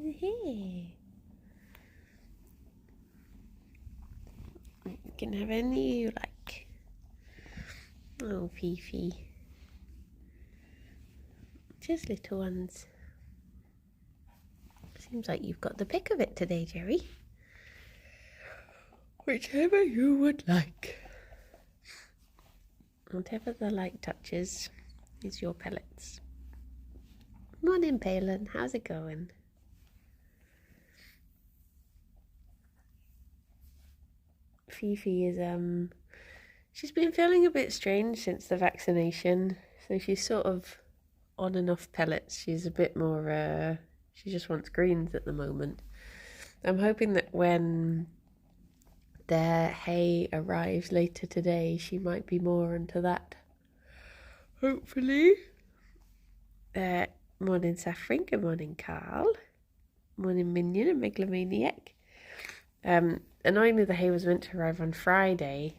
Hey. You can have any you like. Oh, Fifi. Just little ones. Seems like you've got the pick of it today, Gerry. Whichever you would like. Whatever the light touches is your pellets. Morning, Palin. How's it going? Fifi is, she's been feeling a bit strange since the vaccination. So she's sort of on and off pellets. She's a bit more, she just wants greens at the moment. I'm hoping that when their hay arrives later today, she might be more into that. Hopefully. Morning, Saffron. Good morning, Carl. Morning, Minion and Megalomaniac. Annoyingly, the hay was meant to arrive on Friday,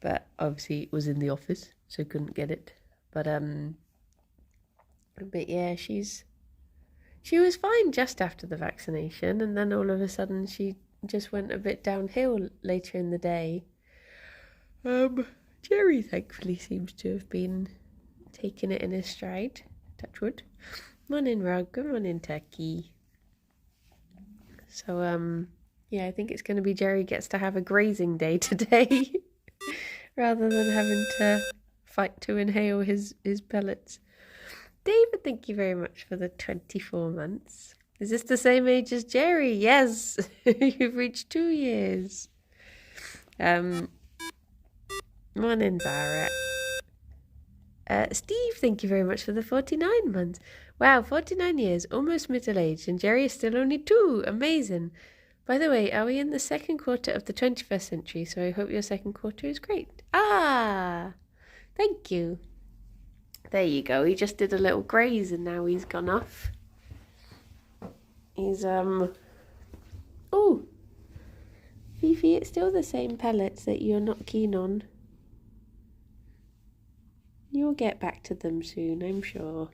but obviously it was in the office, so couldn't get it. But yeah, she was fine just after the vaccination, and then all of a sudden she just went a bit downhill later in the day. Gerry thankfully seems to have been taking it in his stride. Touch wood. Morning, Rug. Good morning, Turkey. So yeah, I think it's going to be Gerry gets to have a grazing day today rather than having to fight to inhale his pellets. David, thank you very much for the 24 months. Is this the same age as Gerry? Yes, you've reached 2 years. Morning, Zara. Steve, thank you very much for the 49 months. Wow, 49 years, almost middle-aged, and Gerry is still only 2. Amazing. By the way, are we in the second quarter of the 21st century? So I hope your second quarter is great. Ah, thank you. There you go. He just did a little graze and now he's gone off. He's, oh, Fifi, it's still the same pellets that you're not keen on. You'll get back to them soon, I'm sure.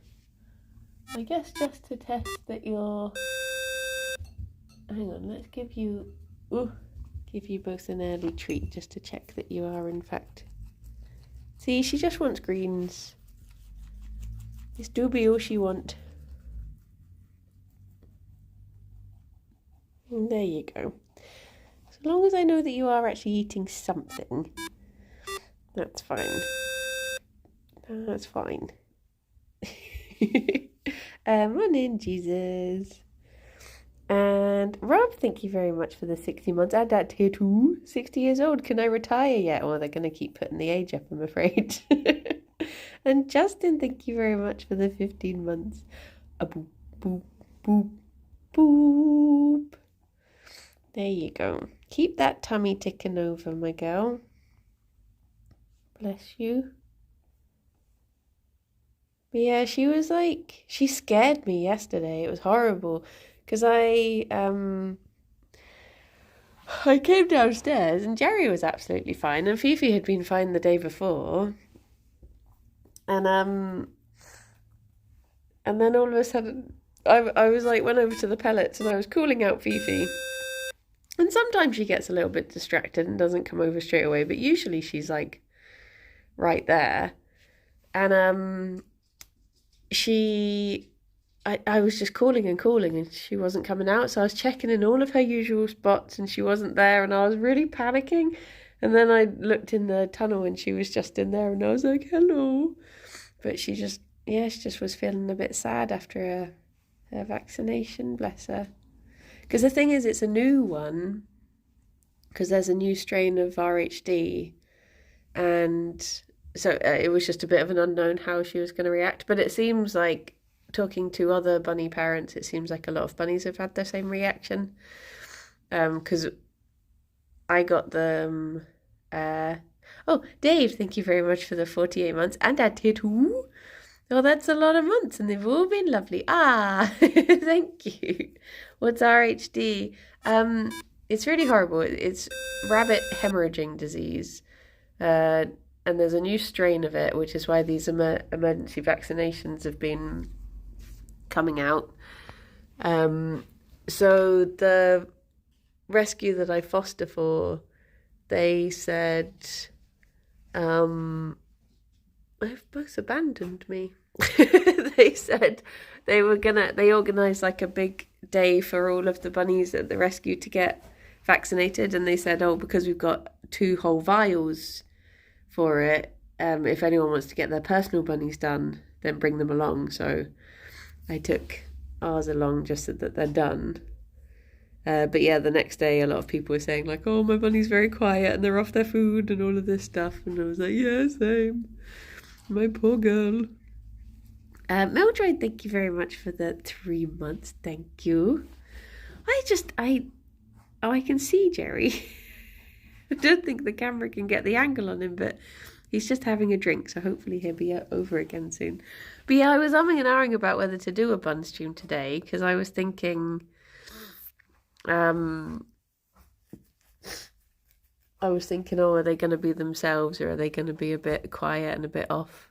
I guess just to test that you're... Hang on, let's give you both an early treat just to check that you are in fact... See, she just wants greens. This do be all she want. And there you go. So long as I know that you are actually eating something, that's fine. That's fine. Morning, Jesus. And Rob, thank you very much for the 60 months. And at here too, 60 years old. Can I retire yet? Or they're going to keep putting the age up, I'm afraid. And Justin, thank you very much for the 15 months. A boop, boop, boop, boop. There you go. Keep that tummy ticking over, my girl. Bless you. But yeah, she was like, she scared me yesterday. It was horrible. Because I came downstairs and Gerry was absolutely fine and Fifi had been fine the day before. And then all of a sudden I was like, went over to the pellets and I was calling out Fifi. And sometimes she gets a little bit distracted and doesn't come over straight away, but usually she's like right there. And I was just calling and she wasn't coming out. So I was checking in all of her usual spots and she wasn't there and I was really panicking. And then I looked in the tunnel and she was just in there and I was like, hello. But she just was feeling a bit sad after her vaccination, bless her. Because the thing is, it's a new one because there's a new strain of RHD. And so it was just a bit of an unknown how she was going to react. But it seems like, talking to other bunny parents, it seems like a lot of bunnies have had the same reaction. Because I got them... oh, Dave, thank you very much for the 48 months. And I did too. Oh, that's a lot of months and they've all been lovely. Ah, thank you. What's RHD? It's really horrible. It's rabbit hemorrhaging disease. And there's a new strain of it, which is why these emergency vaccinations have been coming out. So the rescue that I foster for, they said, they've both abandoned me. They said they organised like a big day for all of the bunnies at the rescue to get vaccinated, and they said, oh, because we've got 2 whole vials for it, if anyone wants to get their personal bunnies done, then bring them along. So I took ours along just so that they're done. But yeah, the next day a lot of people were saying like, oh, my bunny's very quiet and they're off their food and all of this stuff. And I was like, yeah, same. My poor girl. Mildred, thank you very much for the 3 months. Thank you. I can see Gerry. I don't think the camera can get the angle on him, but he's just having a drink, so hopefully he'll be over again soon. But yeah, I was umming and ahhing about whether to do a bun stream today, because I was thinking, oh, are they going to be themselves, or are they going to be a bit quiet and a bit off?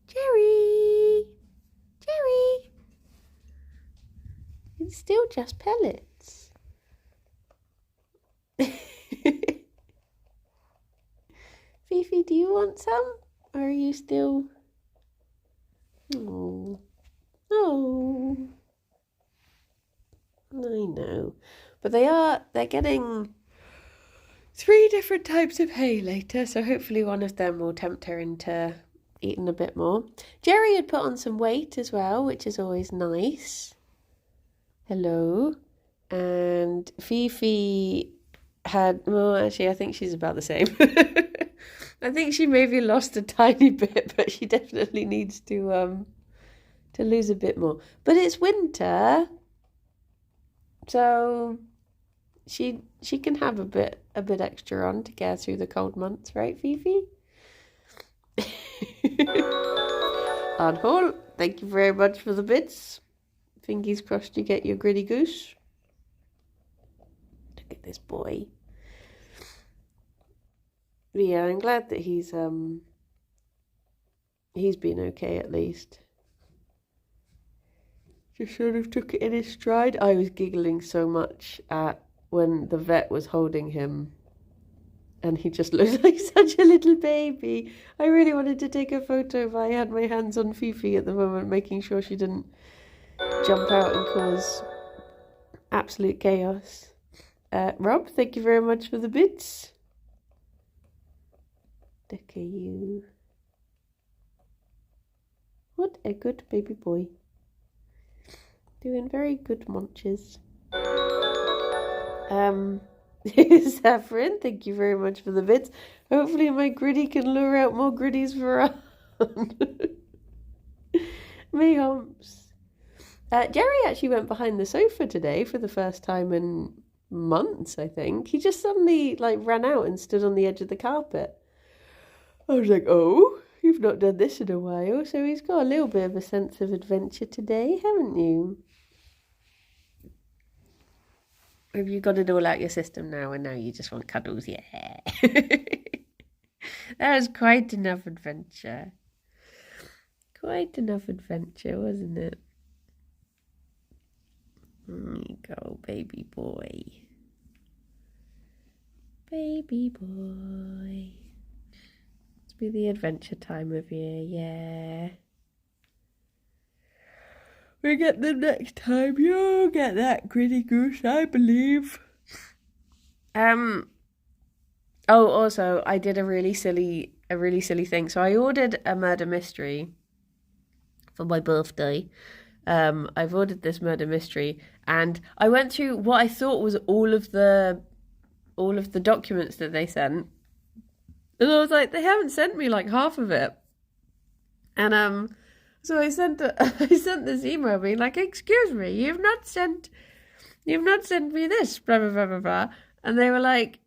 Gerry! It's still just pellets. Fifi, do you want some? Or are you still... Oh. I know. But they're getting 3 different types of hay later, so hopefully one of them will tempt her into eating a bit more. Gerry had put on some weight as well, which is always nice. Hello. And Fifi had, well, actually, I think she's about the same. I think she maybe lost a tiny bit, but she definitely needs to lose a bit more. But it's winter, so she can have a bit extra on to get through the cold months, right, Fifi? On hold. Thank you very much for the bits. Fingers crossed you get your gritty goose. Look at this boy. But yeah, I'm glad that he's been okay at least. Just sort of took it in his stride. I was giggling so much at when the vet was holding him and he just looked like such a little baby. I really wanted to take a photo, but I had my hands on Fifi at the moment, making sure she didn't jump out and cause absolute chaos. Rob, thank you very much for the bits. Look at you. What a good baby boy. Doing very good munches. Saffron, thank you very much for the bits. Hopefully my gritty can lure out more gritties for us. Me humps. Gerry actually went behind the sofa today for the first time in months, I think. He just suddenly ran out and stood on the edge of the carpet. I was like, oh, you've not done this in a while. So he's got a little bit of a sense of adventure today, haven't you? Have you got it all out your system now and now you just want cuddles? Yeah. That was quite enough adventure. Quite enough adventure, wasn't it? There you go, baby boy. Baby boy. Must be the adventure time of year, yeah. We get them next time. You'll get that gritty goose, I believe. Oh, also, I did a really silly thing. So I ordered a murder mystery for my birthday. I've ordered this murder mystery, and I went through what I thought was all of the documents that they sent, and I was like, they haven't sent me like half of it, and so I sent this email being like, excuse me, you've not sent me this, blah blah blah blah blah, and they were like,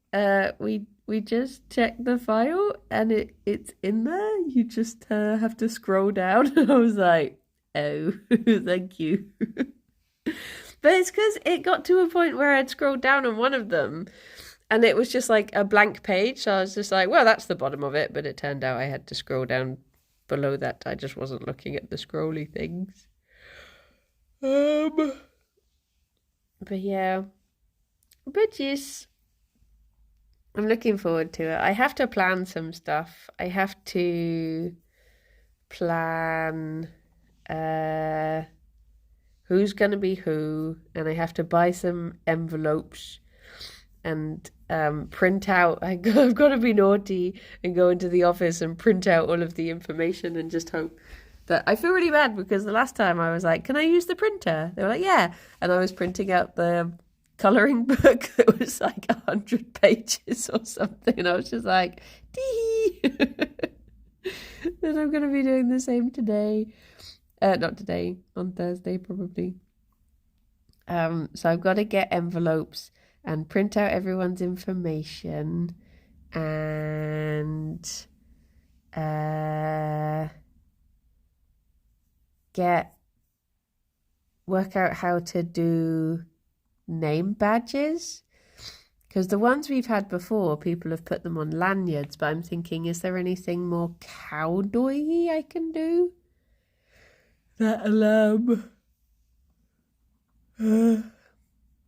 we just checked the file and it's in there. You just have to scroll down. And I was like, oh, thank you. But it's because it got to a point where I'd scrolled down on one of them and it was just like a blank page. So I was just like, well, that's the bottom of it. But it turned out I had to scroll down below that. I just wasn't looking at the scrolly things. But yeah, but yes, I'm looking forward to it. I have to plan some stuff. I have to plan uh who's gonna be who, and I have to buy some envelopes and print out. I've got to be naughty and go into the office and print out all of the information and just hope that I feel really bad because the last time I was like, "Can I use the printer?" They were like, "Yeah," and I was printing out the coloring book that was like 100 pages or something, and I was just like, "Dee." Then I'm gonna be doing the same today. Not today, on Thursday probably. So I've got to get envelopes and print out everyone's information and work out how to do name badges. Because the ones we've had before, people have put them on lanyards, but I'm thinking, is there anything more cowboy-y I can do? That'll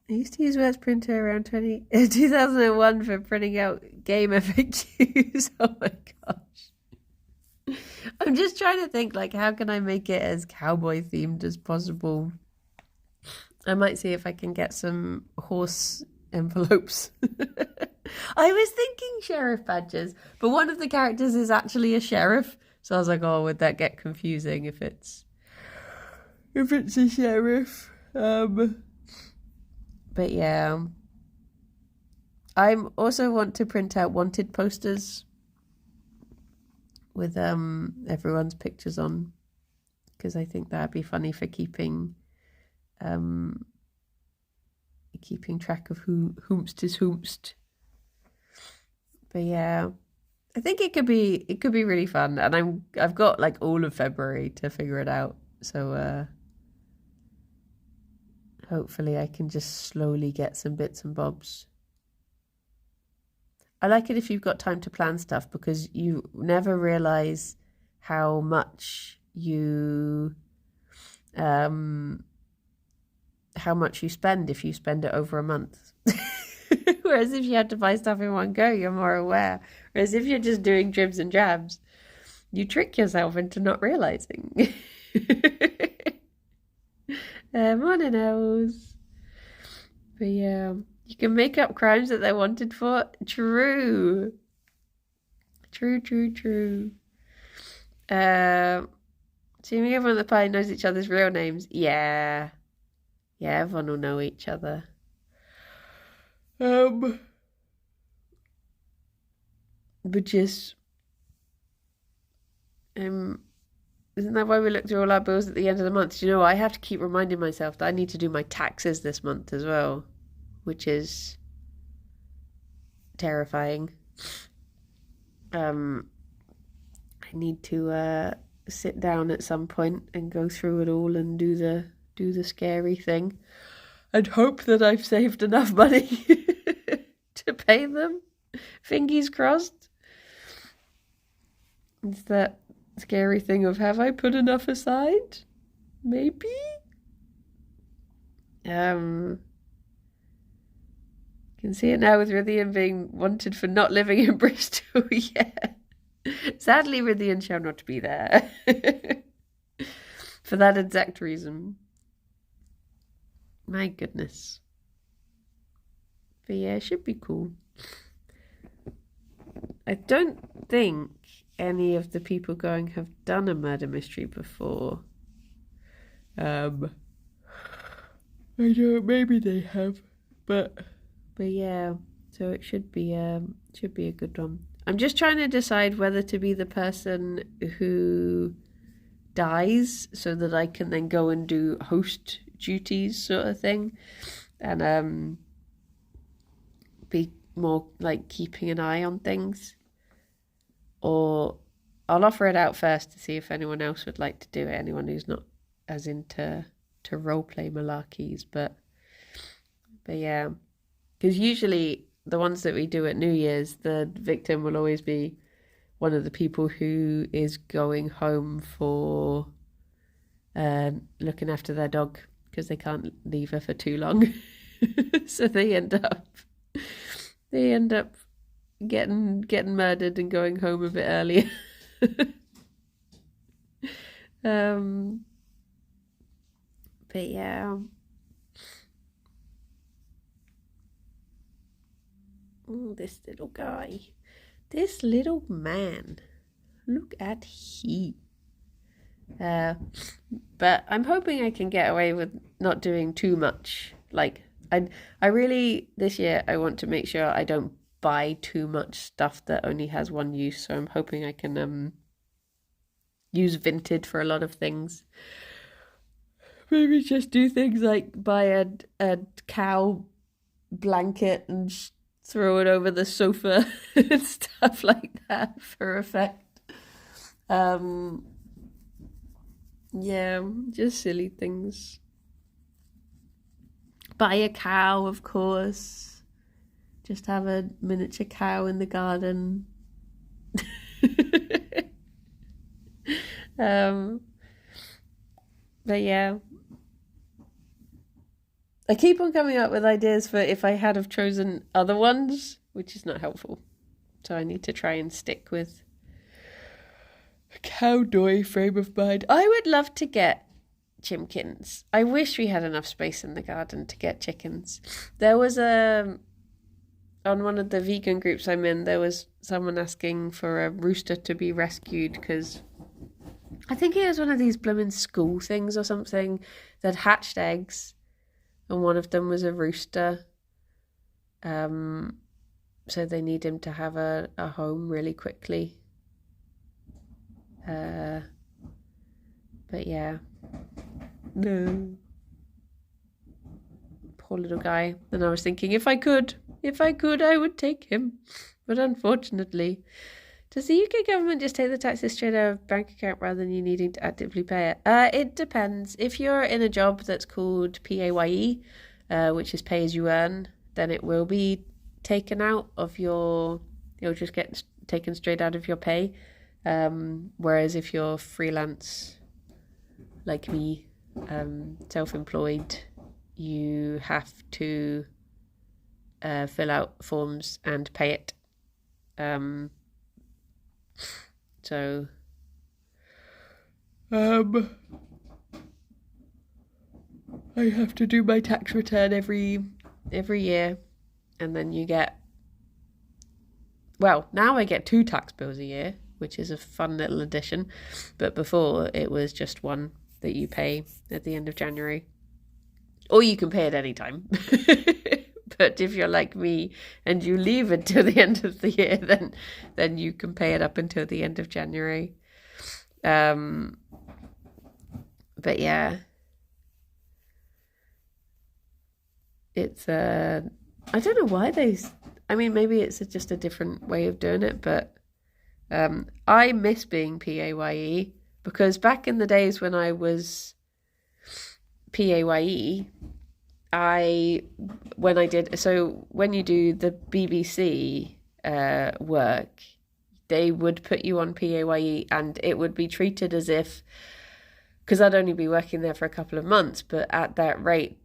I used to use Words Printer around 2001 for printing out game FAQs. Oh my gosh. I'm just trying to think, like, how can I make it as cowboy themed as possible? I might see if I can get some horse envelopes. I was thinking sheriff badges, but one of the characters is actually a sheriff. So I was like, oh, would that get confusing if it's a sheriff? But yeah, I also want to print out wanted posters with everyone's pictures on, because I think that'd be funny for keeping track of who whomst is whomst. But yeah, I think it could be really fun, and I've got like all of February to figure it out. So hopefully I can just slowly get some bits and bobs. I like it if you've got time to plan stuff, because you never realize how much you spend if you spend it over a month. Whereas if you had to buy stuff in one go, you're more aware. Whereas if you're just doing dribs and drabs, you trick yourself into not realizing. Morning owls. But yeah, you can make up crimes that they're wanted for. True. Assuming everyone at the party knows each other's real names. Yeah, everyone will know each other. But just isn't that why we look through all our bills at the end of the month? You know, I have to keep reminding myself that I need to do my taxes this month as well, which is terrifying. I need to sit down at some point and go through it all and do the scary thing, and hope that I've saved enough money to pay them. Fingers crossed. It's that scary thing of, have I put enough aside? Maybe. You can see it now with Rithian being wanted for not living in Bristol. Yeah. Sadly, Rithian shall not be there. For that exact reason. My goodness. But yeah, it should be cool. I don't think any of the people going have done a murder mystery before. I don't. Maybe they have, but yeah. So it should be a good one. I'm just trying to decide whether to be the person who dies, so that I can then go and do host duties, sort of thing, and be more like keeping an eye on things. Or I'll offer it out first to see if anyone else would like to do it, anyone who's not as into roleplay malarkeys. But yeah, because usually the ones that we do at New Year's, the victim will always be one of the people who is going home for looking after their dog, because they can't leave her for too long. So they end up getting murdered and going home a bit earlier. But yeah. Oh, this little guy. This little man. Look at he. But I'm hoping I can get away with not doing too much. Like, I really, this year, I want to make sure I don't buy too much stuff that only has one use. So I'm hoping I can use Vinted for a lot of things. Maybe just do things like buy a cow blanket and throw it over the sofa and stuff like that for effect. Yeah, just silly things. Buy a cow, of course. Just have a miniature cow in the garden. But yeah. I keep on coming up with ideas for if I had have chosen other ones, which is not helpful. So I need to try and stick with a cowboy frame of mind. I would love to get chimkins. I wish we had enough space in the garden to get chickens. There was on one of the vegan groups I'm in, there was someone asking for a rooster to be rescued because I think it was one of these blooming school things or something that hatched eggs, and one of them was a rooster. So they need him to have a home really quickly. But yeah. No. Poor little guy. And I was thinking, if I could, I would take him. But unfortunately, does the UK government just take the taxes straight out of bank account rather than you needing to actively pay it? It depends. If you're in a job that's called PAYE, which is pay as you earn, then it will be taken out of you'll just get taken straight out of your pay. Whereas if you're freelance, like me, self-employed, you have to fill out forms and pay it. So I have to do my tax return every year, and then you get, well, now I get 2 tax bills a year, which is a fun little addition, but before it was just one that you pay at the end of January, or you can pay at any time. But if you're like me and you leave it till the end of the year, then you can pay it up until the end of January. But yeah, it's I don't know why maybe it's just a different way of doing it, but I miss being PAYE, because back in the days when I was PAYE, when you do the BBC work, they would put you on PAYE, and it would be treated as if, because I'd only be working there for a couple of months, but at that rate,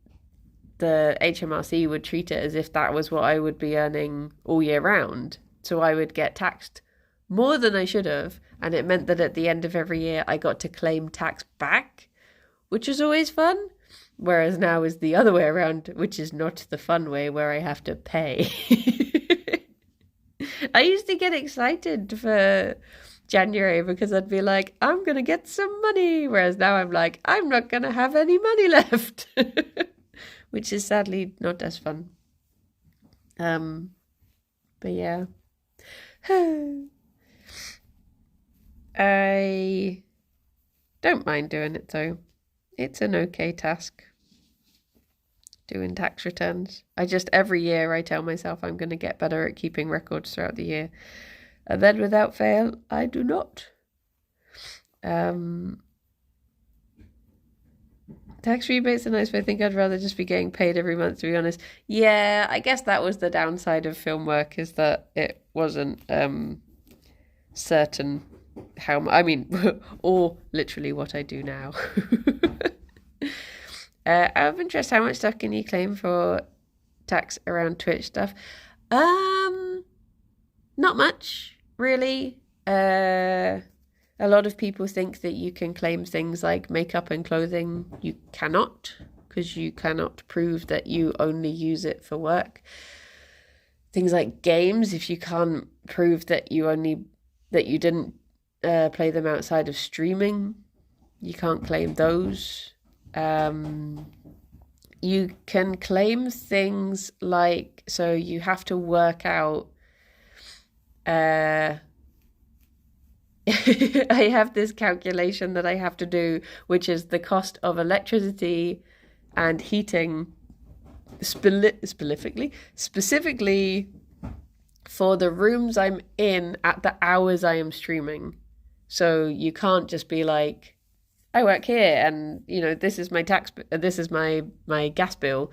the HMRC would treat it as if that was what I would be earning all year round. So I would get taxed more than I should have, and it meant that at the end of every year I got to claim tax back, which was always fun. Whereas now is the other way around, which is not the fun way, where I have to pay. I used to get excited for January because I'd be like, I'm going to get some money. Whereas now I'm like, I'm not going to have any money left. Which is sadly not as fun. But yeah. I don't mind doing it though. It's an okay task, doing tax returns. Every year I tell myself I'm going to get better at keeping records throughout the year. And then without fail, I do not. Tax rebates are nice, but I think I'd rather just be getting paid every month, to be honest. Yeah, I guess that was the downside of film work, is that it wasn't certain or literally what I do now. Out of interest, how much stuff can you claim for tax around Twitch stuff? Not much, really. A lot of people think that you can claim things like makeup and clothing. You cannot, because you cannot prove that you only use it for work. Things like games, if you can't prove that you didn't play them outside of streaming, you can't claim those. You can claim things like, so you have to work out. I have this calculation that I have to do, which is the cost of electricity and heating specifically for the rooms I'm in at the hours I am streaming. So you can't just be like, I work here and, this is my this is my gas bill.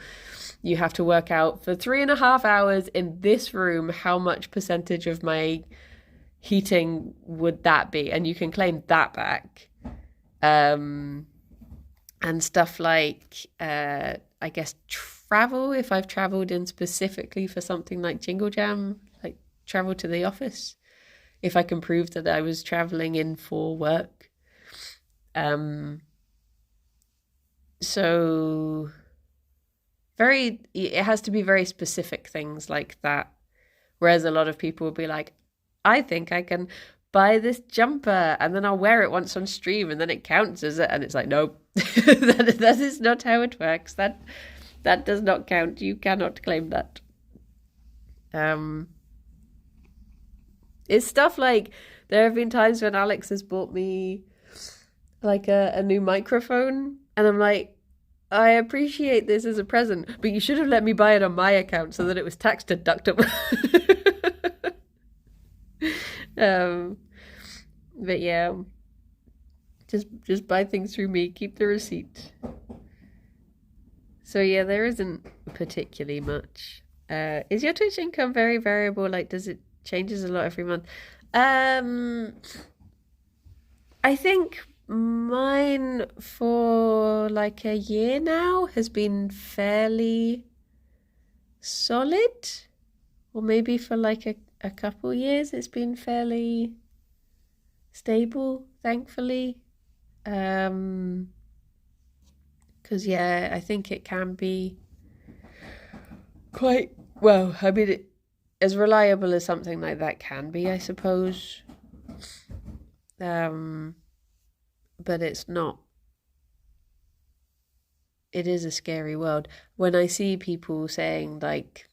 You have to work out for 3.5 hours in this room, how much percentage of my heating would that be? And you can claim that back. And stuff like, I guess, travel, if I've traveled in specifically for something like Jingle Jam, like travel to the office, if I can prove that I was traveling in for work. So it has to be very specific things like that. Whereas a lot of people will be like, I think I can buy this jumper and then I'll wear it once on stream and then it counts as it. And it's like, nope, that is not how it works. That does not count. You cannot claim that. It's stuff like, there have been times when Alex has bought me like a new microphone and I'm like, I appreciate this as a present, but you should have let me buy it on my account so that it was tax deductible. But yeah, just buy things through me, keep the receipt. So yeah, there isn't particularly much. Is your Twitch income very variable? Like, does it changes a lot every month? I think mine for like a year now has been fairly solid, or maybe for like a couple years it's been fairly stable, thankfully. Because yeah, I think it can be quite well. I mean, as reliable as something like that can be, I suppose. But it's not. It is a scary world. When I see people saying like,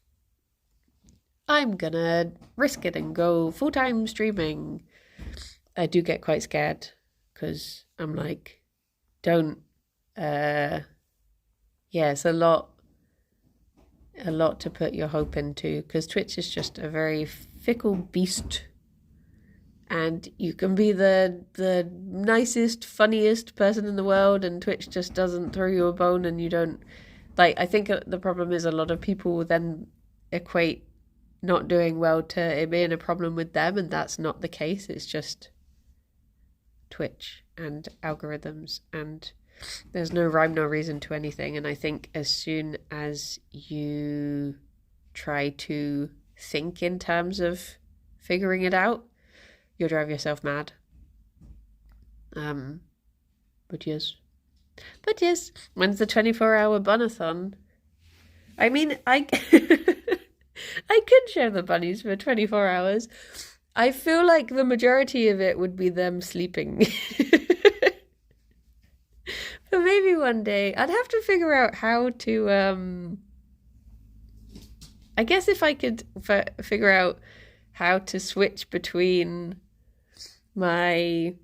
I'm gonna risk it and go full-time streaming, I do get quite scared because I'm like, don't. Yeah, it's a lot to put your hope into, because Twitch is just a very fickle beast. And you can be the nicest, funniest person in the world, and Twitch just doesn't throw you a bone, and you don't... Like, I think the problem is a lot of people will then equate not doing well to it being a problem with them, and that's not the case. It's just Twitch and algorithms, and there's no rhyme, no reason to anything. And I think as soon as you try to think in terms of figuring it out, you'll drive yourself mad. But yes, when's the 24-hour bunathon? I mean, I could share the bunnies for 24 hours. I feel like the majority of it would be them sleeping. But maybe one day I'd have to figure out how to, I guess if I could figure out how to switch between my...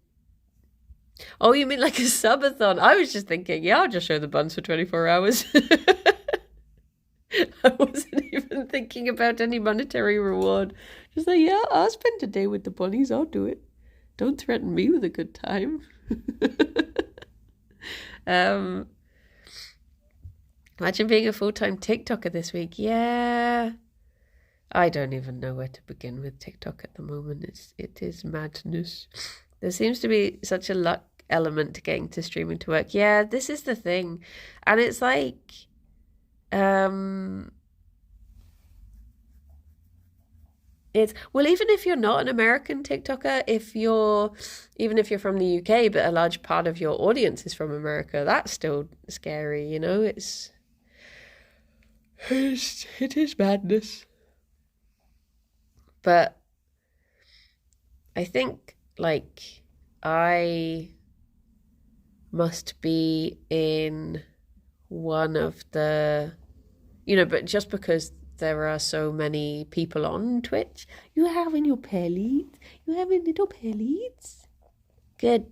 Oh, you mean like a subathon? I was just thinking, yeah, I'll just show the buns for 24 hours. I wasn't even thinking about any monetary reward. Just like, yeah, I'll spend a day with the bunnies. I'll do it. Don't threaten me with a good time. Imagine being a full-time TikToker this week. Yeah. I don't even know where to begin with TikTok at the moment. It is madness. There seems to be such a luck element to getting to streaming to work. Yeah, this is the thing. And it's like, It's, well, even if you're not an American TikToker, even if you're from the UK, but a large part of your audience is from America, that's still scary, you know? It is madness. But I think, like, I must be in one of the, but just because there are so many people on Twitch, you having your pellies? You having little pellies? Good.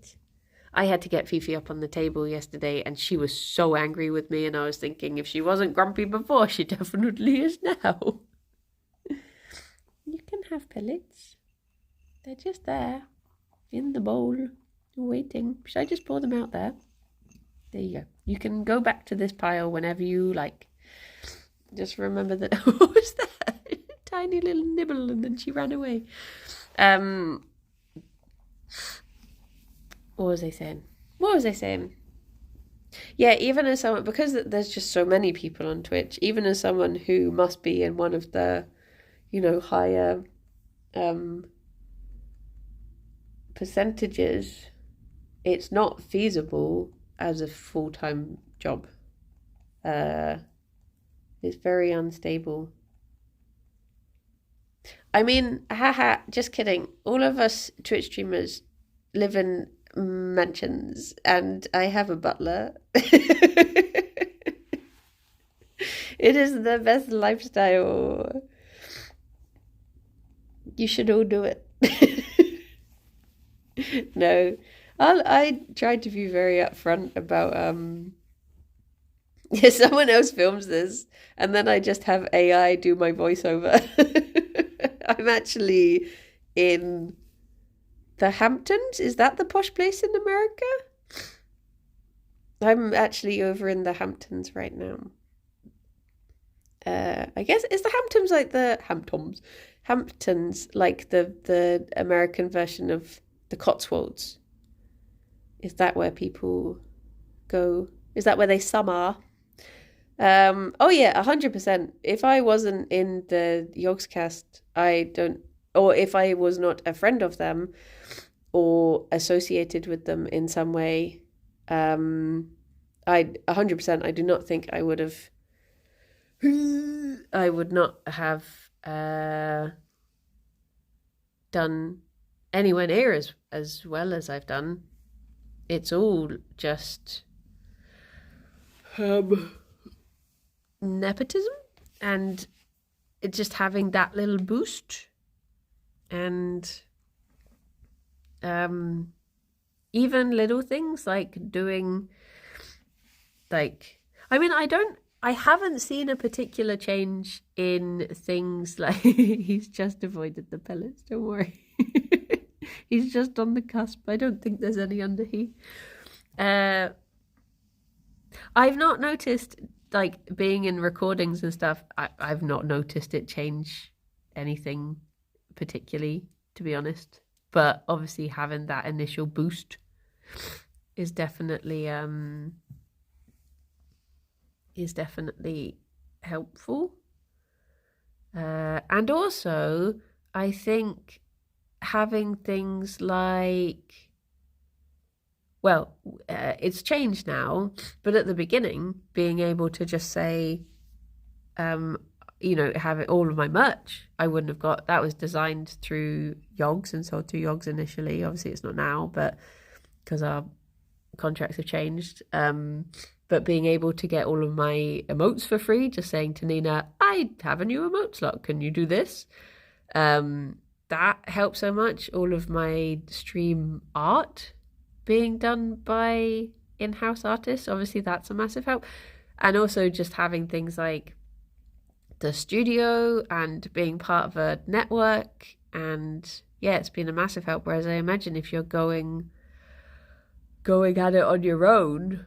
I had to get Fifi up on the table yesterday, and she was so angry with me, and I was thinking if she wasn't grumpy before, she definitely is now. You can have pellets. They're just there, in the bowl, waiting. Should I just pour them out there? There you go. You can go back to this pile whenever you like. Just remember that. What was that? Tiny little nibble, and then she ran away. What was I saying? Yeah, even as someone, because there's just so many people on Twitch, even as someone who must be in one of the, higher percentages, it's not feasible as a full-time job. It's very unstable. I mean, haha, just kidding. All of us Twitch streamers live in mansions, and I have a butler. It is the best lifestyle. You should all do it. No, I tried to be very upfront about if someone else films this, and then I just have AI do my voiceover. I'm actually in the Hamptons. Is that the posh place in America? I'm actually over in the Hamptons right now. I guess, is the Hamptons like the Hamptons like the American version of the Cotswolds? Is that where people go? Is that where they summer? Oh yeah, 100%. If I wasn't in the Yogscast, or if I was not a friend of them or associated with them in some way, 100%, I do not think I would not have done anywhere near as well as I've done. It's all just nepotism, and it's just having that little boost, and even little things like doing, like, I mean, I haven't seen a particular change in things like he's just avoided the pellets, don't worry. He's just on the cusp. I don't think there's any under heat. I've not noticed, like, being in recordings and stuff, I've not noticed it change anything particularly, to be honest. But obviously having that initial boost is definitely helpful. And also, I think having things like, well, it's changed now, but at the beginning, being able to just say, have it, all of my merch, I wouldn't have got, that was designed through Yogs and sold through Yogs initially. Obviously, it's not now, but because our contracts have changed. But being able to get all of my emotes for free, just saying to Nina, I have a new emote slot, can you do this? That helps so much. All of my stream art being done by in-house artists, obviously that's a massive help. And also just having things like the studio and being part of a network, and yeah, it's been a massive help. Whereas I imagine if you're going at it on your own,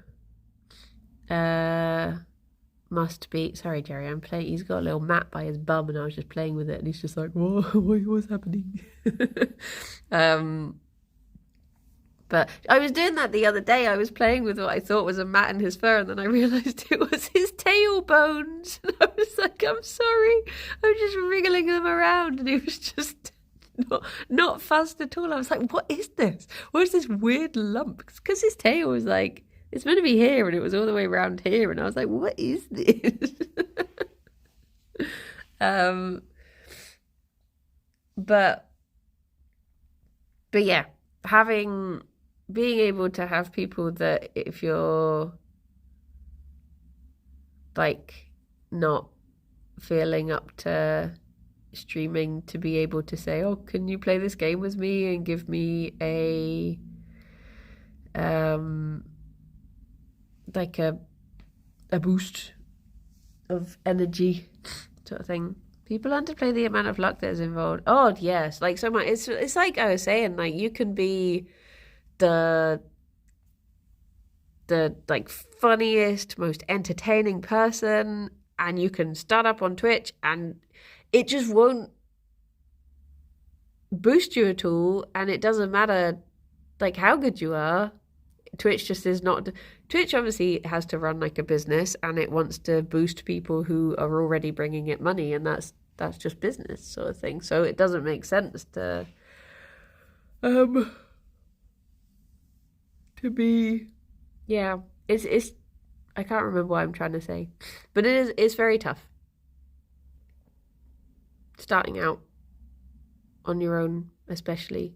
must be, sorry Jerry, I'm playing, he's got a little mat by his bum and I was just playing with it and he's just like, what's happening? But But I was doing that the other day. I was playing with what I thought was a mat in his fur, and then I realised it was his tail bones. And I was like, I'm sorry. I'm just wriggling them around. And he was just not fussed at all. I was like, what is this? What is this weird lump? Because his tail was like, it's meant to be here, and it was all the way around here. And I was like, what is this? But yeah, being able to have people that if you're like not feeling up to streaming, to be able to say, oh, can you play this game with me and give me a like a boost of energy sort of thing. People underplay the amount of luck that is involved. Oh yes, like so much. It's like I was saying, like you can be the like funniest, most entertaining person, and you can start up on Twitch and it just won't boost you at all, and it doesn't matter like how good you are. Twitch just is not. Twitch obviously has to run like a business, and it wants to boost people who are already bringing it money, and that's just business sort of thing. So it doesn't make sense to be, yeah. It's I can't remember what I'm trying to say, but it's very tough starting out on your own, especially.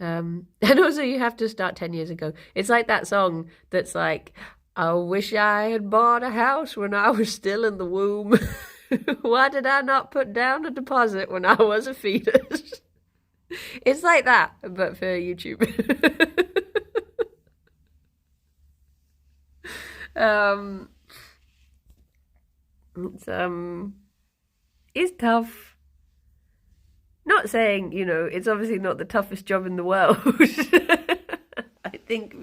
And also you have to start 10 years ago. It's like that song that's like, I wish I had bought a house when I was still in the womb. Why did I not put down a deposit when I was a fetus? It's like that, but for YouTube. It's tough. Not saying, it's obviously not the toughest job in the world. I think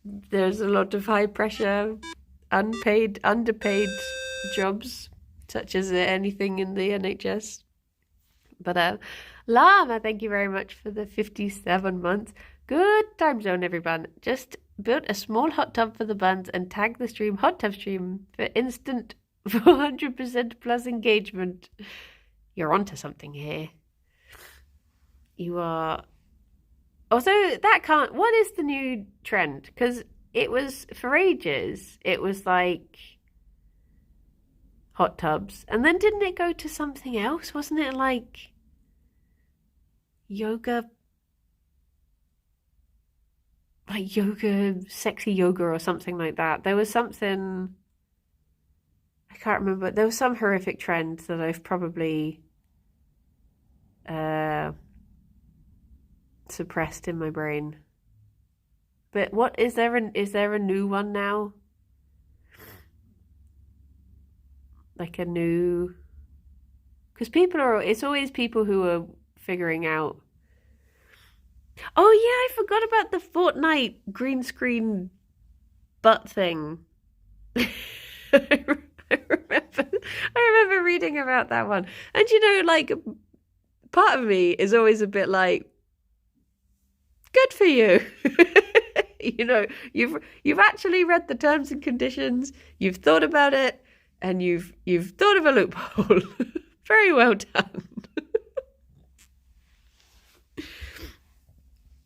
there's a lot of high pressure, unpaid, underpaid jobs, such as anything in the NHS. But Llama, thank you very much for the 57 months. Good time zone, everyone. Just built a small hot tub for the buns and tagged the stream hot tub stream for instant 400% plus engagement. You're onto something here. You are. Also, that can't. What is the new trend? Because it was for ages. It was like hot tubs, and then didn't it go to something else? Wasn't it like yoga? Like yoga, sexy yoga, or something like that. There was something. I can't remember. There was some horrific trend that I've probably suppressed in my brain. But what is there a new one now? Like a new, because it's always people who are figuring out. Oh yeah, I forgot about the Fortnite green screen butt thing. I remember reading about that one. And like part of me is always a bit like, good for you. You've actually read the terms and conditions, you've thought about it, and you've thought of a loophole. Very well done.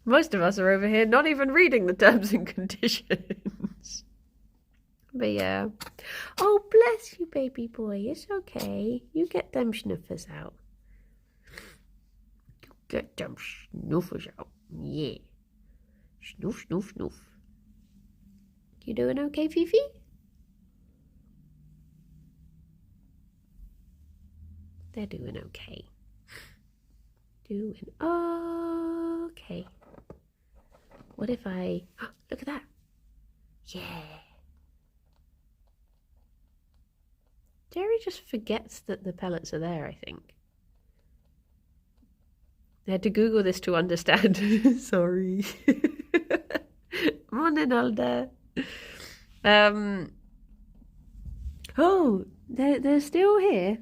Most of us are over here not even reading the terms and conditions. But yeah. Oh, bless you, baby boy. It's okay. You get them sniffers out. You get them snuffers out. Yeah. Snoof, snoof, snoof. You doing okay, Fifi? They're doing okay. Doing okay. What if I... look at that. Yeah. Gerry just forgets that the pellets are there, I think. I had to Google this to understand. Sorry. Morning, Alda. Oh, they're still here.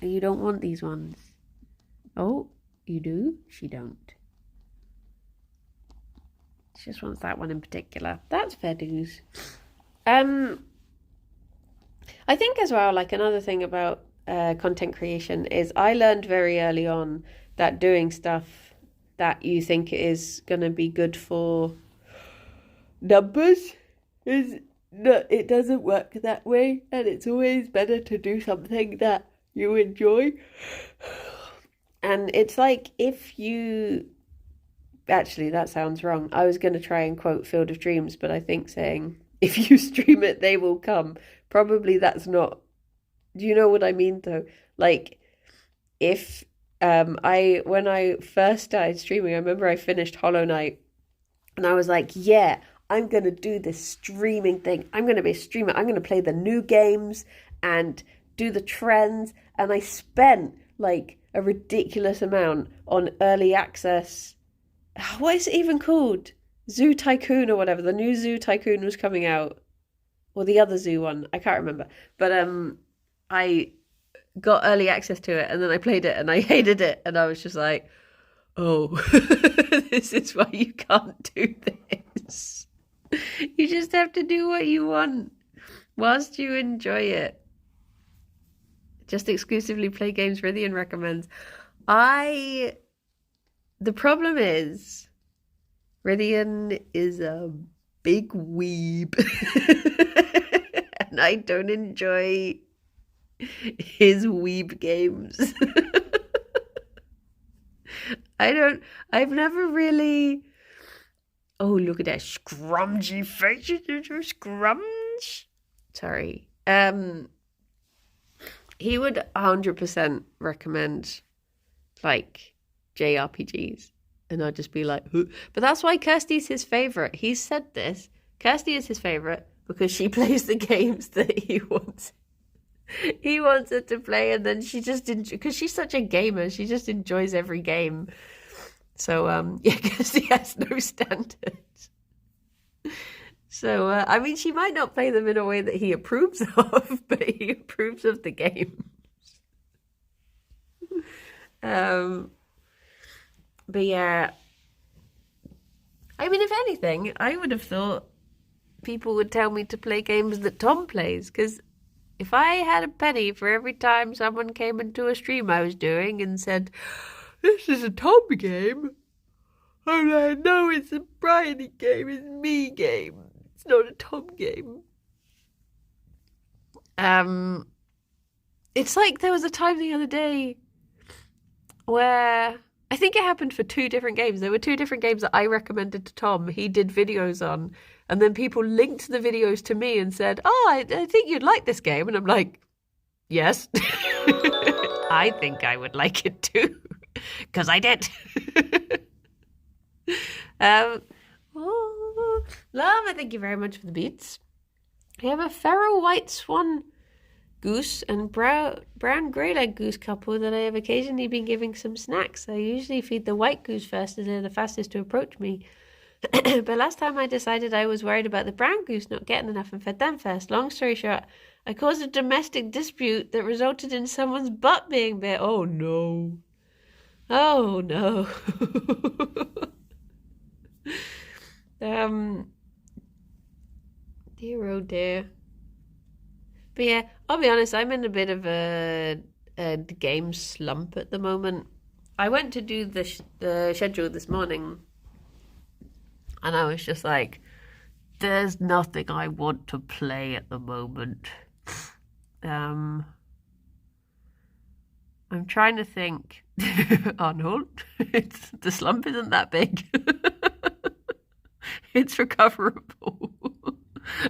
You don't want these ones. Oh, you do? She don't. She just wants that one in particular. That's fair dues. I think as well, like another thing about content creation is I learned very early on that doing stuff that you think is going to be good for numbers is no, it doesn't work that way, and it's always better to do something that you enjoy. And it's like if you actually, that sounds wrong. I was going to try and quote Field of Dreams, but I think saying if you stream it, they will come. Probably that's not. Do you know what I mean though? Like if when I first started streaming, I remember I finished Hollow Knight and I was like, yeah, I'm going to do this streaming thing. I'm going to be a streamer. I'm going to play the new games and do the trends. And I spent like a ridiculous amount on early access. What is it even called? Zoo Tycoon or whatever. The new Zoo Tycoon was coming out. Or the other zoo one. I can't remember. But I got early access to it and then I played it and I hated it. And I was just like, oh, this is why you can't do this. You just have to do what you want whilst you enjoy it. Just exclusively play games Rithian recommends. The problem is Rithian is a big weeb. And I don't enjoy his weeb games. I've never really. Oh, look at that scrumgy face. Scrunch. Sorry. He would 100% recommend like JRPGs. And I'd just be like, huh? But that's why Kirsty's his favourite. He's said this. Kirsty is his favourite because she plays the games that he wants. He wants her to play, and then she just because she's such a gamer, she just enjoys every game. So yeah, Kirsty has no standards. So I mean, she might not play them in a way that he approves of, but he approves of the games. But yeah, I mean, if anything, I would have thought people would tell me to play games that Tom plays, because if I had a penny for every time someone came into a stream I was doing and said, this is a Tom game, I'm like, no, it's a Bryony game, it's me game, it's not a Tom game. It's like there was a time the other day where I think it happened for 2 different games. There were 2 different games that I recommended to Tom. He did videos on, and then people linked the videos to me and said, oh, I think you'd like this game. And I'm like, yes, I think I would like it too, because I did. Lama, thank you very much for the beats. We have a feral white swan goose and brown grey-leg goose couple that I have occasionally been giving some snacks. I usually feed the white goose first as they're the fastest to approach me. But last time I decided I was worried about the brown goose not getting enough and fed them first. Long story short, I caused a domestic dispute that resulted in someone's butt being bit. Oh no. Oh no. Dear oh dear. But yeah, I'll be honest, I'm in a bit of a game slump at the moment. I went to do the schedule this morning, and I was just like, there's nothing I want to play at the moment. I'm trying to think. Arnold, the slump isn't that big. It's recoverable.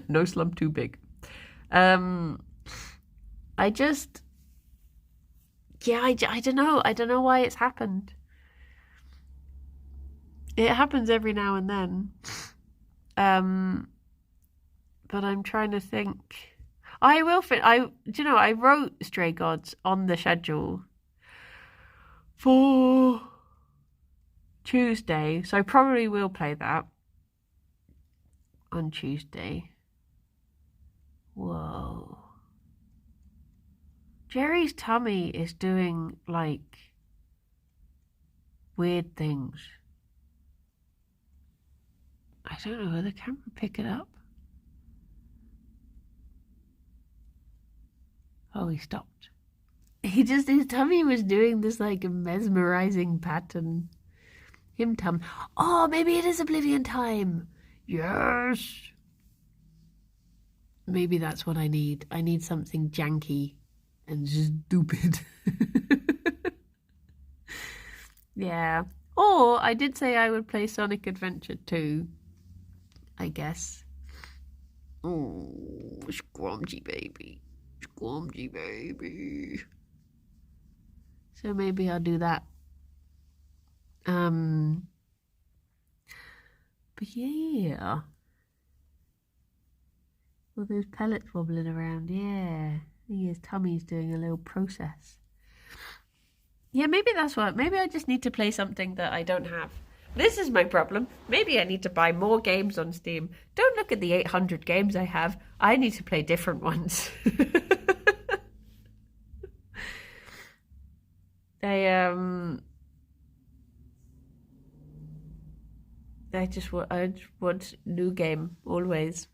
No slump too big. I don't know. I don't know why it's happened. It happens every now and then. But I'm trying to think. I wrote Stray Gods on the schedule for Tuesday, so I probably will play that on Tuesday. Whoa. Jerry's tummy is doing, like, weird things. I don't know, will the camera pick it up? Oh, he stopped. His tummy was doing this like mesmerizing pattern. Oh, maybe it is Oblivion time. Yes. Maybe that's what I need. I need something janky and stupid. Yeah. Or I did say I would play Sonic Adventure 2, I guess. Oh, Squamsy baby. Squamsy baby. So maybe I'll do that. But yeah. All those pellets wobbling around, yeah. I think his tummy's doing a little process. Yeah, maybe that's what. Maybe I just need to play something that I don't have. This is my problem. Maybe I need to buy more games on Steam. Don't look at the 800 games I have. I need to play different ones. I just want new game always.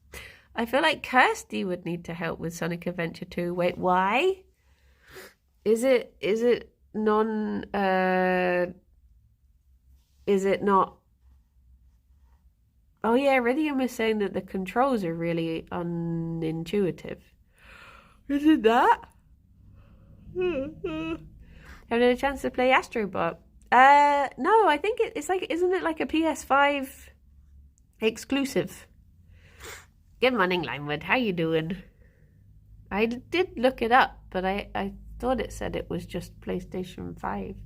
I feel like Kirsty would need to help with Sonic Adventure 2. Wait, why? Is it non is it not? Oh yeah, Iridium is saying that the controls are really unintuitive. Is it that? Haven't had a chance to play Astrobot. No, I think it's like, isn't it like a PS5 exclusive? Good morning, Limewood. How you doing? I did look it up, but I thought it said it was just PlayStation 5.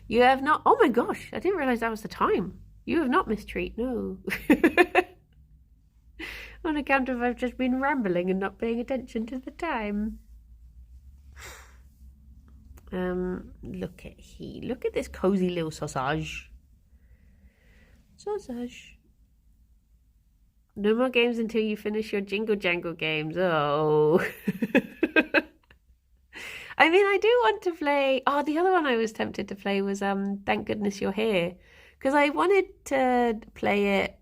You have not... Oh my gosh, I didn't realize that was the time. You have not missed treat, no. On account of I've just been rambling and not paying attention to the time. Look at this cozy little sausage. No more games until you finish your Jingle Jangle games. Oh. I mean, I do want to play... Oh, the other one I was tempted to play was Thank Goodness You're Here. Because I wanted to play it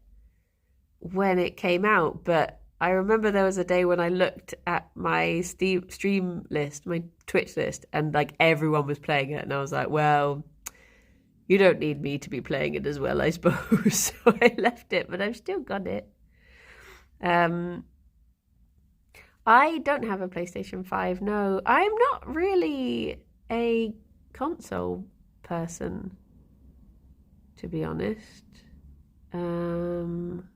when it came out, but I remember there was a day when I looked at my stream list, my Twitch list, and like everyone was playing it, and I was like, well, you don't need me to be playing it as well, I suppose. So I left it, but I've still got it. I don't have a PlayStation 5, no. I'm not really a console person, to be honest. I'm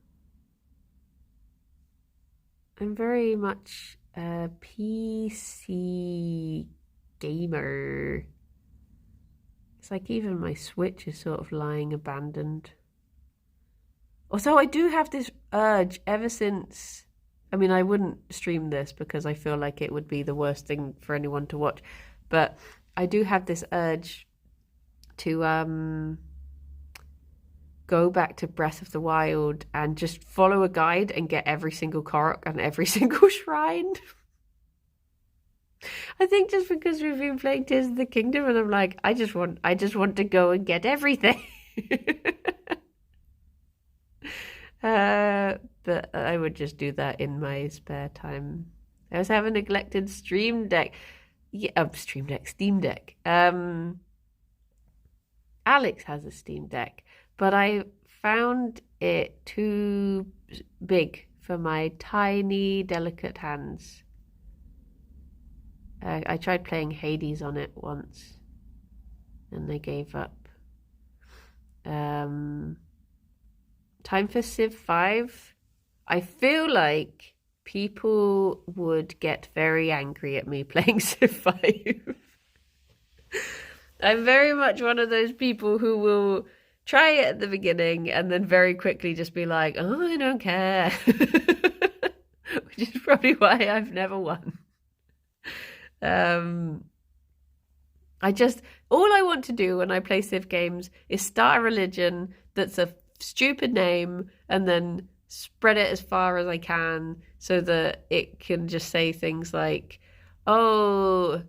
very much a PC gamer. It's like even my Switch is sort of lying abandoned. Although I do have this urge ever since... I mean, I wouldn't stream this because I feel like it would be the worst thing for anyone to watch. But I do have this urge to go back to Breath of the Wild and just follow a guide and get every single Korok and every single shrine. I think just because we've been playing Tears of the Kingdom and I'm like, I just want to go and get everything. But I would just do that in my spare time. I also have a neglected Steam Deck. Alex has a Steam Deck, but I found it too big for my tiny, delicate hands. I tried playing Hades on it once, and I gave up. Time for Civ 5. I feel like people would get very angry at me playing Civ 5. I'm very much one of those people who will try it at the beginning and then very quickly just be like, oh, I don't care. Which is probably why I've never won. All I want to do when I play Civ games is start a religion that's a stupid name and then spread it as far as I can so that it can just say things like, oh,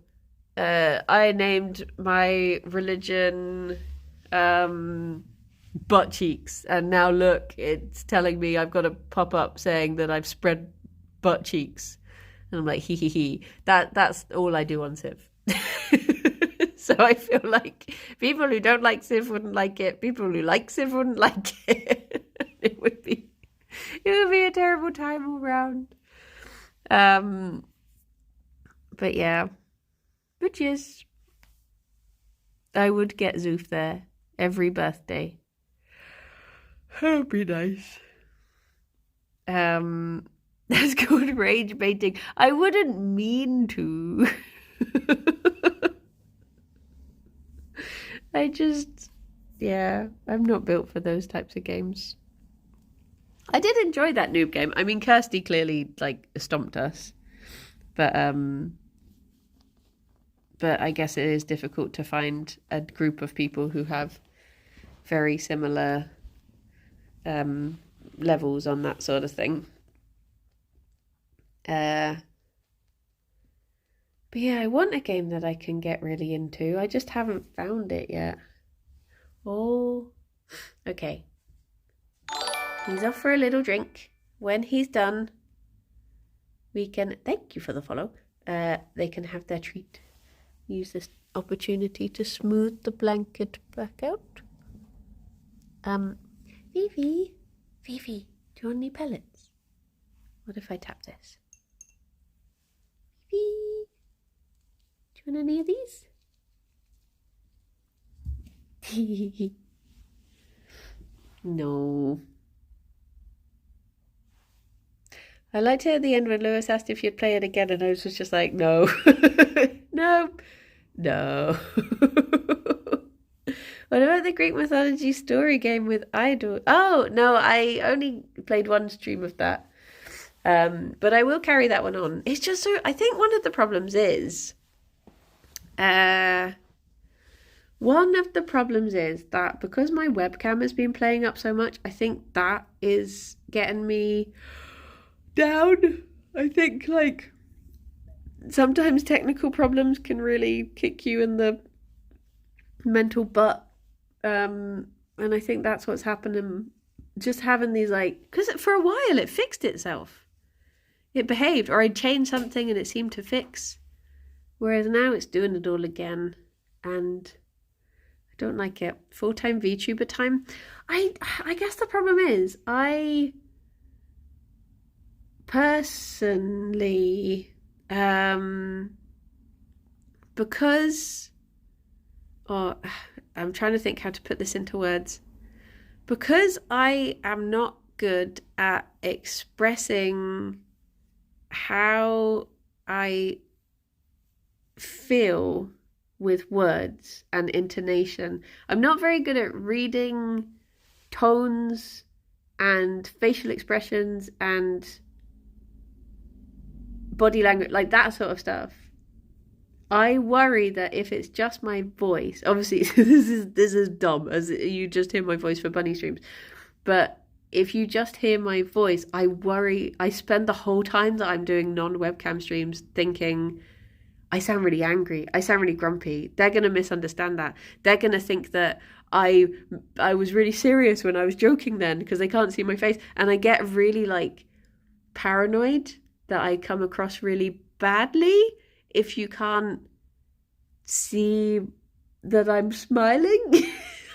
I named my religion butt cheeks, and now look, it's telling me I've got a pop-up saying that I've spread butt cheeks, and I'm like, hee hee hee. That's all I do on Civ. So I feel like people who don't like Civ wouldn't like it. People who like Civ wouldn't like it. It would be a terrible time all round. But yeah, which is, I would get Zoof there every birthday. That would be nice. That's called rage baiting. I wouldn't mean to. I'm not built for those types of games. I did enjoy that noob game. I mean, Kirsty clearly like stomped us, but I guess it is difficult to find a group of people who have very similar levels on that sort of thing. But yeah, I want a game that I can get really into. I just haven't found it yet. Oh, okay. He's off for a little drink. When he's done, we can, thank you for the follow, they can have their treat. Use this opportunity to smooth the blanket back out. Fifi, do you want any pellets? What if I tap this? Fifi, do you want any of these? No. I liked it at the end when Lewis asked if you'd play it again, and I was just like, no. No. What about the Greek mythology story game with Idol? Oh, no, I only played one stream of that. But I will carry that one on. It's just so, I think one of the problems is, that because my webcam has been playing up so much, I think that is getting me down. I think like sometimes technical problems can really kick you in the mental butt. And I think that's what's happening. Just having these like, because for a while it fixed itself. It behaved, or I'd change something and it seemed to fix. Whereas now it's doing it all again. And I don't like it. Full-time VTuber time. I guess the problem is I personally, because, I'm trying to think how to put this into words. Because I am not good at expressing how I feel with words and intonation. I'm not very good at reading tones and facial expressions and body language, like that sort of stuff. I worry that if it's just my voice, obviously this is dumb, as you just hear my voice for bunny streams, but if you just hear my voice, I worry. I spend the whole time that I'm doing non-webcam streams thinking, I sound really angry, I sound really grumpy. They're going to misunderstand that. They're going to think that I was really serious when I was joking then, because they can't see my face. And I get really like paranoid that I come across really badly if you can't see that I'm smiling.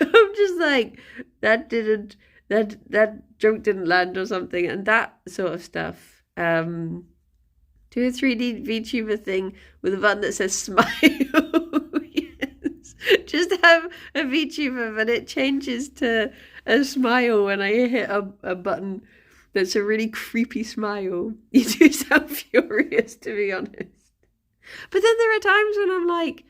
I'm just like, that joke didn't land or something, and that sort of stuff. Do a 3D VTuber thing with a button that says smile. Yes. Just have a VTuber, but it changes to a smile when I hit a button that's a really creepy smile. You do sound furious, to be honest. But then there are times when I'm like,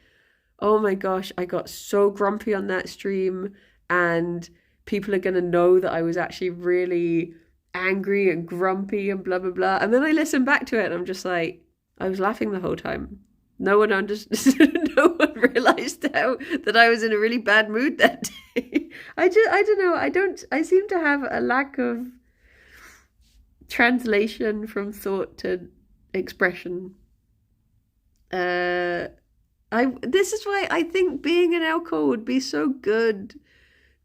oh my gosh, I got so grumpy on that stream, and people are going to know that I was actually really angry and grumpy and blah, blah, blah. And then I listen back to it and I'm just like, I was laughing the whole time. No one understood. No one realized that I was in a really bad mood that day. I don't know. I seem to have a lack of translation from thought to expression. This is why I think being an alcohol would be so good,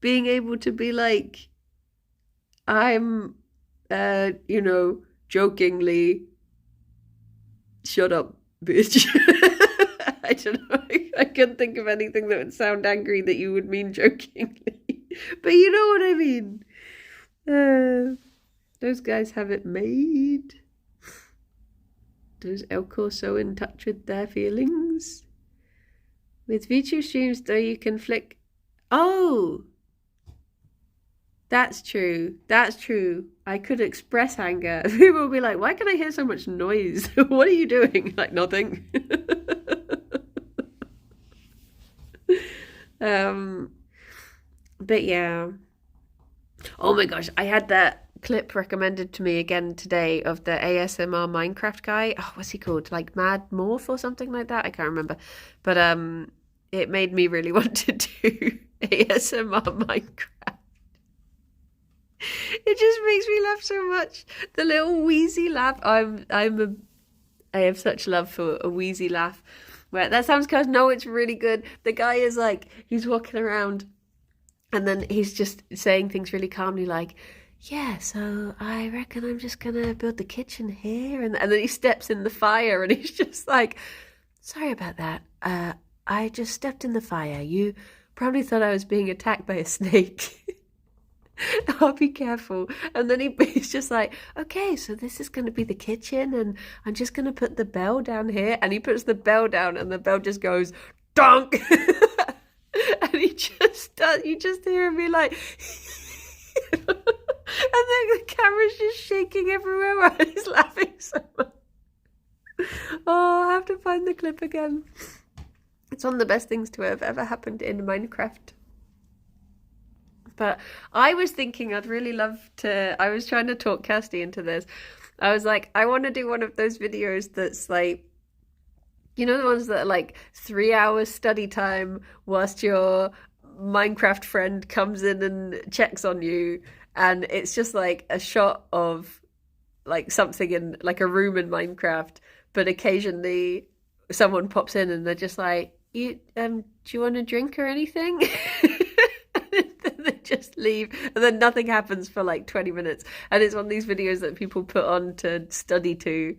being able to be like, I'm, jokingly, shut up, bitch. I don't know. I couldn't think of anything that would sound angry that you would mean jokingly. But you know what I mean. Those guys have it made. Those elk are so in touch with their feelings. With VTube streams, though, you can flick. Oh! That's true. That's true. I could express anger. People will be like, why can I hear so much noise? What are you doing? Like, nothing. But yeah. Oh my gosh, I had that clip recommended to me again today of the ASMR Minecraft guy. Oh, what's he called? Like Mad Morph or something like that? I can't remember. But it made me really want to do ASMR Minecraft. It just makes me laugh so much. The little wheezy laugh. I have such love for a wheezy laugh. Where that sounds cursed. No, it's really good. The guy is like, he's walking around and then he's just saying things really calmly like, yeah, so I reckon I'm just going to build the kitchen here. And then he steps in the fire and he's just like, sorry about that. I just stepped in the fire. You probably thought I was being attacked by a snake. I'll be careful. And then he's just like, okay, so this is going to be the kitchen and I'm just going to put the bell down here. And he puts the bell down and the bell just goes, donk. And he just does, you just hear him be like, and then the camera's just shaking everywhere and he's laughing so much. Oh, I have to find the clip again. It's one of the best things to have ever happened in Minecraft. But I was thinking I'd really love to, I was trying to talk Kirsty into this. I was like, I want to do one of those videos that's like, you know, the ones that are like 3 hours study time whilst your Minecraft friend comes in and checks on you. And it's just like a shot of like something in like a room in Minecraft. But occasionally someone pops in and they're just like, do you want a drink or anything? They just leave and then nothing happens for like 20 minutes. And it's one of these videos that people put on to study to.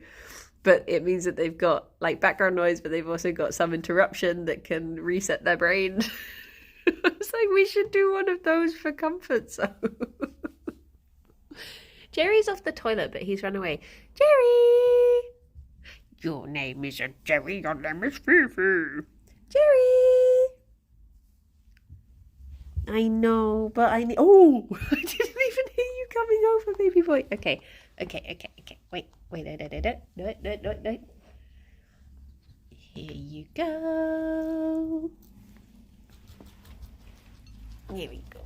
But it means that they've got like background noise, but they've also got some interruption that can reset their brain. It's like we should do one of those for comfort zone. Jerry's off the toilet, but he's run away. Jerry! Your name isn't Jerry, your name is Fifi. Jerry! I know, but I need... Oh! I didn't even hear you coming over, baby boy. Okay. Wait. No. Here you go. Here we go.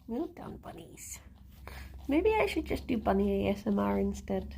Well done, bunnies. Maybe I should just do bunny ASMR instead.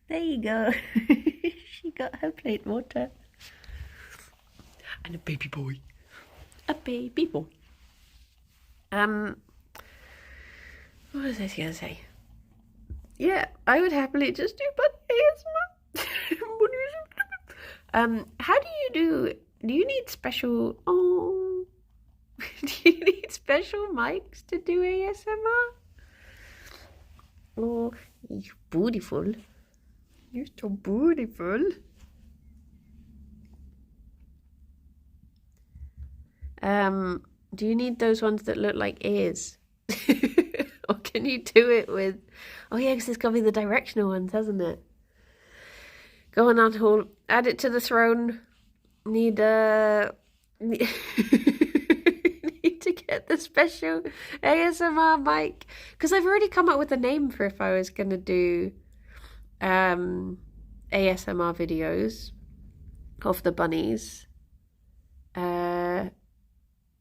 There you go. She got her plate water. And a baby boy. A baby boy. What was I going to say? Yeah, I would happily just do bunny ASMR. How do you need special, do you need special mics to do ASMR? Oh, you're beautiful. You're so beautiful. Do you need those ones that look like ears? Or can you do it with... Oh yeah, because it's got to be the directional ones, hasn't it? Go on, Hall. Add it to the throne. Need to get the special ASMR mic. Because I've already come up with a name for if I was going to do ASMR videos of the bunnies.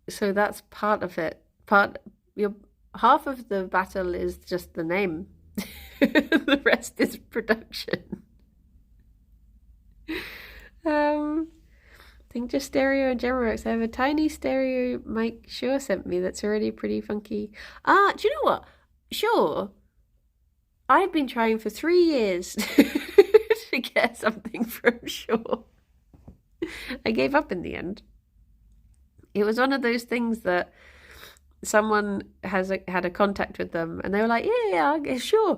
So that's part of it. Half of the battle is just the name. The rest is production. I think just stereo and Gemworks. I have a tiny stereo mic Shure sent me that's already pretty funky. Do you know what? Sure. I've been trying for 3 years to get something from Shure. I gave up in the end. It was one of those things that someone had a contact with them and they were like, yeah, sure,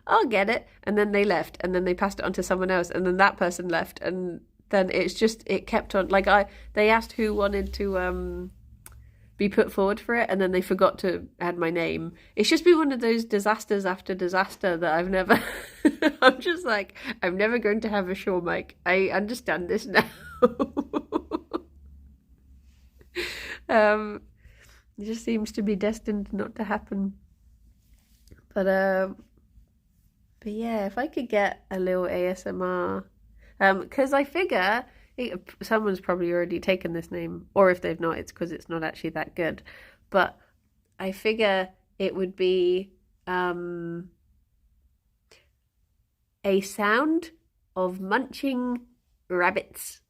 I'll get it. And then they left and then they passed it on to someone else and then that person left and then it kept on. Like they asked who wanted to be put forward for it and then they forgot to add my name. It's just been one of those disasters after disaster that I've never... I'm just like, I'm never going to have a Shure mic. I understand this now. It just seems to be destined not to happen. But yeah, if I could get a little ASMR, because I figure someone's probably already taken this name, or if they've not, it's because it's not actually that good. But I figure it would be a sound of munching rabbits.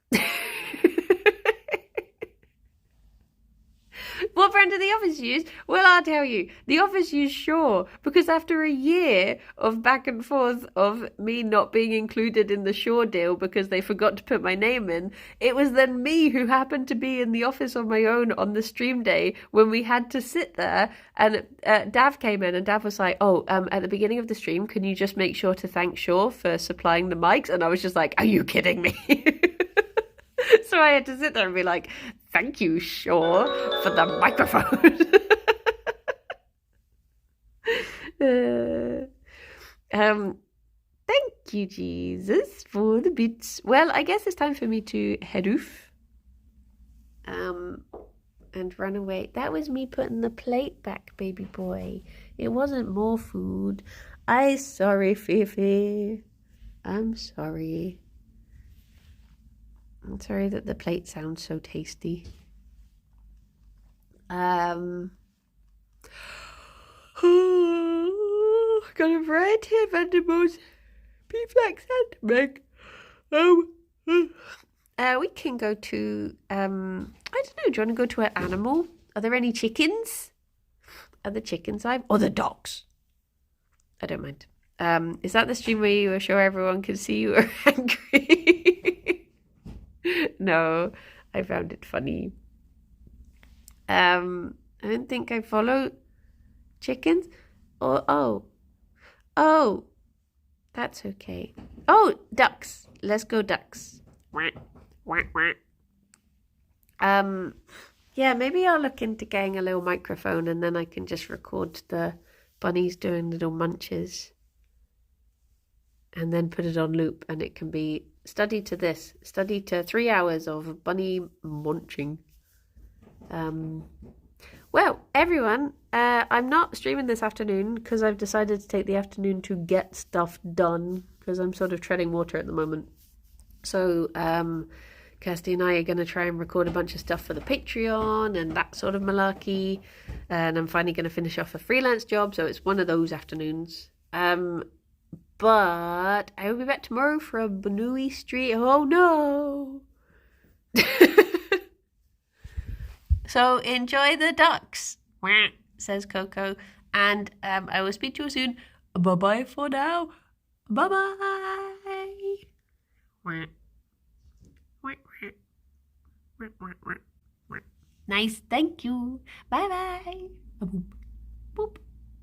What brand do the Office use? Well, I'll tell you. The Office use Shure because after a year of back and forth of me not being included in the Shure deal because they forgot to put my name in, it was then me who happened to be in the office on my own on the stream day when we had to sit there and Dav came in and Dav was like, at the beginning of the stream, can you just make sure to thank Shure for supplying the mics? And I was just like, are you kidding me? So I had to sit there and be like, thank you, Shure, for the microphone. Thank you, Jesus, for the bits. Well, I guess it's time for me to head off. And run away. That was me putting the plate back, baby boy. It wasn't more food. I'm sorry, Fifi. I'm sorry. I'm sorry that the plate sounds so tasty. Got a variety of animals. Reflex and make. We can go to, I don't know, do you want to go to an animal? Are there any chickens? Are the chickens live? Or the dogs? I don't mind. Is that the stream where you were sure everyone could see you were angry? No, I found it funny. I don't think I follow chickens. Oh, that's okay. Oh, ducks. Let's go ducks. Yeah, maybe I'll look into getting a little microphone and then I can just record the bunnies doing little munches and then put it on loop, and it can be study to 3 hours of bunny munching. Well, everyone, I'm not streaming this afternoon because I've decided to take the afternoon to get stuff done because I'm sort of treading water at the moment. So, Kirsty and I are going to try and record a bunch of stuff for the Patreon and that sort of malarkey. And I'm finally going to finish off a freelance job, so it's one of those afternoons. But I will be back tomorrow for a Banui street. Oh no! So enjoy the ducks, says Coco. And I will speak to you soon. Bye-bye for now. Bye-bye. Nice, thank you. Bye-bye. Boop. Boop.